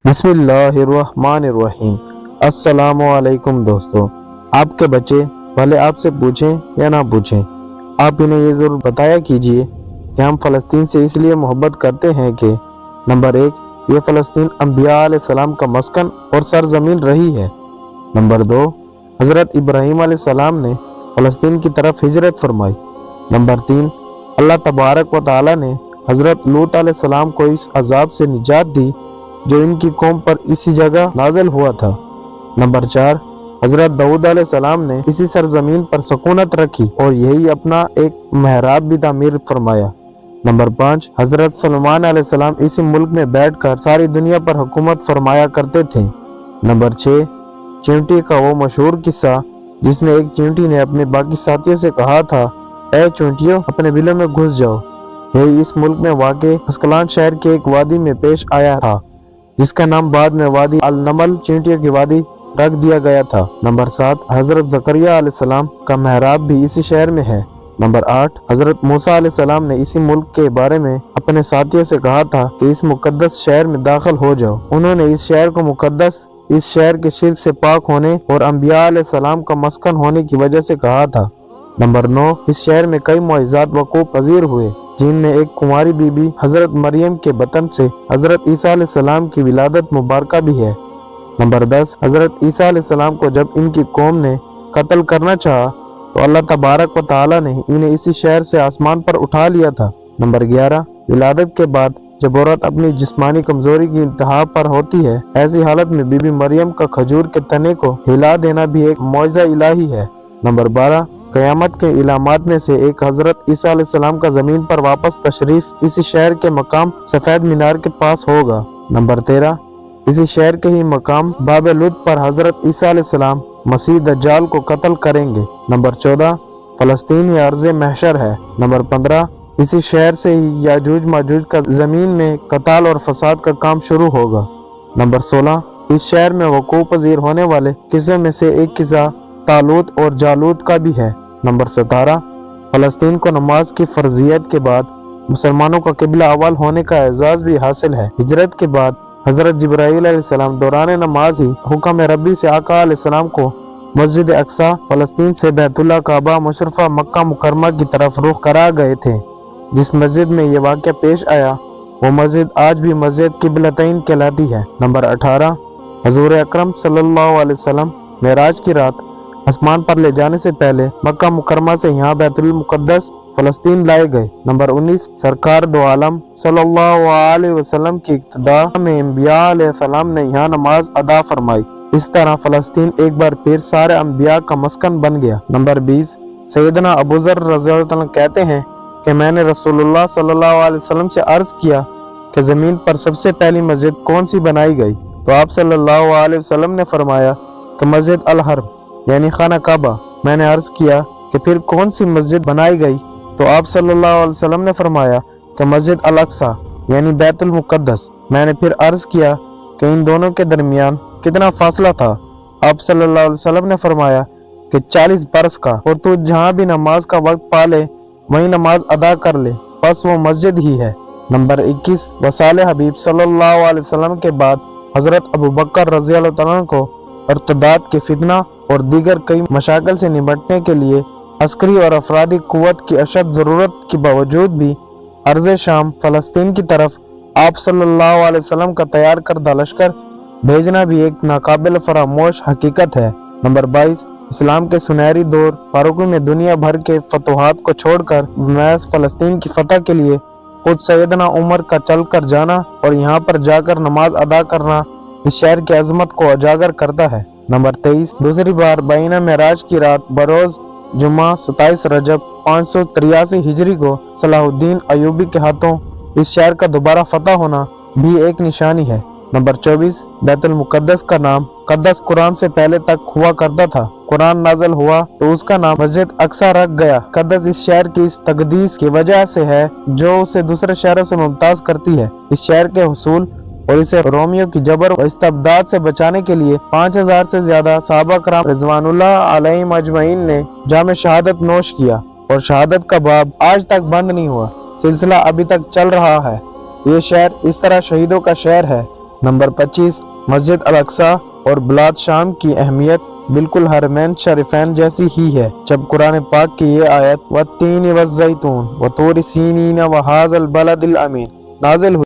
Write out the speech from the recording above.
بسم اللہ الرحمن الرحیم۔ السلام علیکم دوستو۔ آپ کے بچے بھلے آپ سے پوچھیں یا نہ پوچھیں، آپ انہیں یہ ضرور بتایا کیجئے کہ ہم فلسطین سے اس لیے محبت کرتے ہیں کہ نمبر 1، یہ فلسطین انبیاء علیہ السلام کا مسکن اور سرزمین رہی ہے۔ نمبر 2، حضرت ابراہیم علیہ السلام نے فلسطین کی طرف ہجرت فرمائی۔ نمبر 3، اللہ تبارک و تعالی نے حضرت لوط علیہ السلام کو اس عذاب سے نجات دی جو ان کی قوم پر اسی جگہ نازل ہوا تھا۔ نمبر 4، حضرت داؤد علیہ السلام نے اسی سرزمین پر سکونت رکھی اور یہی اپنا ایک محراب بھی تعمیر فرمایا۔ نمبر 5، حضرت سلمان علیہ السلام اسی ملک میں بیٹھ کر ساری دنیا پر حکومت فرمایا کرتے تھے۔ نمبر 6، چینٹی کا وہ مشہور قصہ جس میں ایک چینٹی نے اپنے باقی ساتھیوں سے کہا تھا، اے چونٹیوں اپنے بلوں میں گھس جاؤ، یہی اس ملک میں واقع اسکلان شہر کے ایک وادی میں پیش آیا تھا جس کا نام بعد میں وادی النمل چینٹیوں کی وادی رکھ دیا گیا تھا۔ نمبر 7، حضرت زکریا علیہ السلام کا محراب بھی اسی شہر میں ہے۔ نمبر 8، حضرت موسیٰ علیہ السلام نے اسی ملک کے بارے میں اپنے ساتھیوں سے کہا تھا کہ اس مقدس شہر میں داخل ہو جاؤ۔ انہوں نے اس شہر کو مقدس، اس شہر کے شرک سے پاک ہونے اور انبیاء علیہ السلام کا مسکن ہونے کی وجہ سے کہا تھا۔ نمبر 9، اس شہر میں کئی معجزات وقوع پذیر ہوئے جن میں ایک کنواری بی بی حضرت مریم کے بطن سے حضرت عیسیٰ علیہ السلام کی ولادت مبارکہ بھی ہے۔ نمبر 10، حضرت عیسیٰ علیہ السلام کو جب ان کی قوم نے قتل کرنا چاہا تو اللہ تبارک و تعالی نے انہیں اسی شہر سے آسمان پر اٹھا لیا تھا۔ نمبر 11، ولادت کے بعد جب عورت اپنی جسمانی کمزوری کی انتہا پر ہوتی ہے، ایسی حالت میں بی بی مریم کا کھجور کے تنے کو ہلا دینا بھی ایک معجزہ الہی ہے۔ نمبر 12، قیامت کے علامات میں سے ایک حضرت عیسیٰ علیہ السلام کا زمین پر واپس تشریف اسی شہر کے مقام سفید مینار کے پاس ہوگا۔ نمبر 13، اسی شہر کے ہی مقام باب لد پر حضرت عیسیٰ علیہ السلام مسیح دجال کو قتل کریں گے۔ نمبر 14، فلسطین یہ ارض محشر ہے۔ نمبر 15، اسی شہر سے ہی یاجوج ماجوج کا زمین میں قتال اور فساد کا کام شروع ہوگا۔ نمبر 16، اس شہر میں وقوع پذیر ہونے والے قصوں میں سے ایک قصہ طالوت اور جالوت کا بھی ہے۔ نمبر 17، فلسطین کو نماز کی فرضیت کے بعد مسلمانوں کا قبلہ اول ہونے کا اعزاز بھی حاصل ہے۔ ہجرت کے بعد حضرت جبرائیل علیہ السلام دوران نماز ہی حکم ربی سے آقا علیہ السلام کو مسجد اقصی فلسطین سے بیت اللہ کعبہ مشرفہ مکہ مکرمہ کی طرف رخ کرا گئے تھے۔ جس مسجد میں یہ واقعہ پیش آیا وہ مسجد آج بھی مسجد قبلتین کہلاتی ہے۔ نمبر 18، حضور اکرم صلی اللہ علیہ وسلم معراج کی رات آسمان پر لے جانے سے پہلے مکہ مکرمہ سے یہاں بیت المقدس فلسطین لائے گئے۔ نمبر 19، سرکار دو عالم صلی اللہ علیہ وسلم کی اقتداء میں انبیاء علیہ السلام نے یہاں نماز ادا فرمائی، اس طرح فلسطین ایک بار پھر سارے انبیاء کا مسکن بن گیا۔ نمبر 20، سیدنا ابو ذر رضی اللہ عنہ کہتے ہیں کہ میں نے رسول اللہ صلی اللہ علیہ وسلم سے عرض کیا کہ زمین پر سب سے پہلی مسجد کون سی بنائی گئی؟ تو آپ صلی اللہ علیہ وسلم نے فرمایا کہ مسجد الحرم یعنی خانہ کعبہ۔ میں نے عرض کیا کہ پھر کون سی مسجد بنائی گئی؟ تو آپ صلی اللہ علیہ وسلم نے فرمایا کہ مسجد الاقصی یعنی بیت المقدس۔ میں نے پھر عرض کیا کہ ان دونوں کے درمیان کتنا فاصلہ تھا؟ آپ صلی اللہ علیہ وسلم نے فرمایا کہ 40 برس کا، اور تو جہاں بھی نماز کا وقت پالے وہیں نماز ادا کر لے، بس وہ مسجد ہی ہے۔ نمبر 21، وصال حبیب صلی اللہ علیہ وسلم کے بعد حضرت ابو بکر رضی اللہ عنہ کو ارتداد کے فتنہ اور دیگر کئی مشاکل سے نمٹنے کے لیے عسکری اور افرادی قوت کی اشد ضرورت کے باوجود بھی ارض شام فلسطین کی طرف آپ صلی اللہ علیہ وسلم کا تیار کردہ لشکر بھیجنا بھی ایک ناقابل فراموش حقیقت ہے۔ نمبر 22، اسلام کے سنہری دور فاروقی میں دنیا بھر کے فتوحات کو چھوڑ کر محض فلسطین کی فتح کے لیے خود سیدنا عمر کا چل کر جانا اور یہاں پر جا کر نماز ادا کرنا اس شہر کی عظمت کو اجاگر کرتا ہے۔ نمبر 23، دوسری بار بینہ معراج کی رات بروز جمعہ 27 رجب 583 ہجری کو صلاح الدین ایوبی کے ہاتھوں اس شہر کا دوبارہ فتح ہونا بھی ایک نشانی ہے۔ نمبر 24، بیت المقدس کا نام قدس قرآن سے پہلے تک ہوا کرتا تھا۔ قرآن نازل ہوا تو اس کا نام مسجد اقصی رکھ گیا۔ قدس اس شہر کی اس تقدیس کی وجہ سے ہے جو اسے دوسرے شہروں سے ممتاز کرتی ہے۔ اس شہر کے حصول اور اسے رومیوں کی جبر و استبداد سے بچانے کے لیے 5000 سے زیادہ صحابہ کرام رضوان اللہ علیہم اجمعین نے جام شہادت نوش کیا، اور شہادت کا باب آج تک بند نہیں ہوا، سلسلہ ابھی تک چل رہا ہے۔ یہ شہر اس طرح شہیدوں کا شہر ہے نمبر 25، مسجد الاقصی اور بلاد شام کی اہمیت بالکل حرمین شریفین جیسی ہی ہے۔ جب قرآن پاک کی یہ آیت وَالتِّینِ وَالزَّیتُونِ وَطُورِ سِینِینَ وَھَٰذَا الْبَلَدِ الْأَمِینِ نازل ہوئی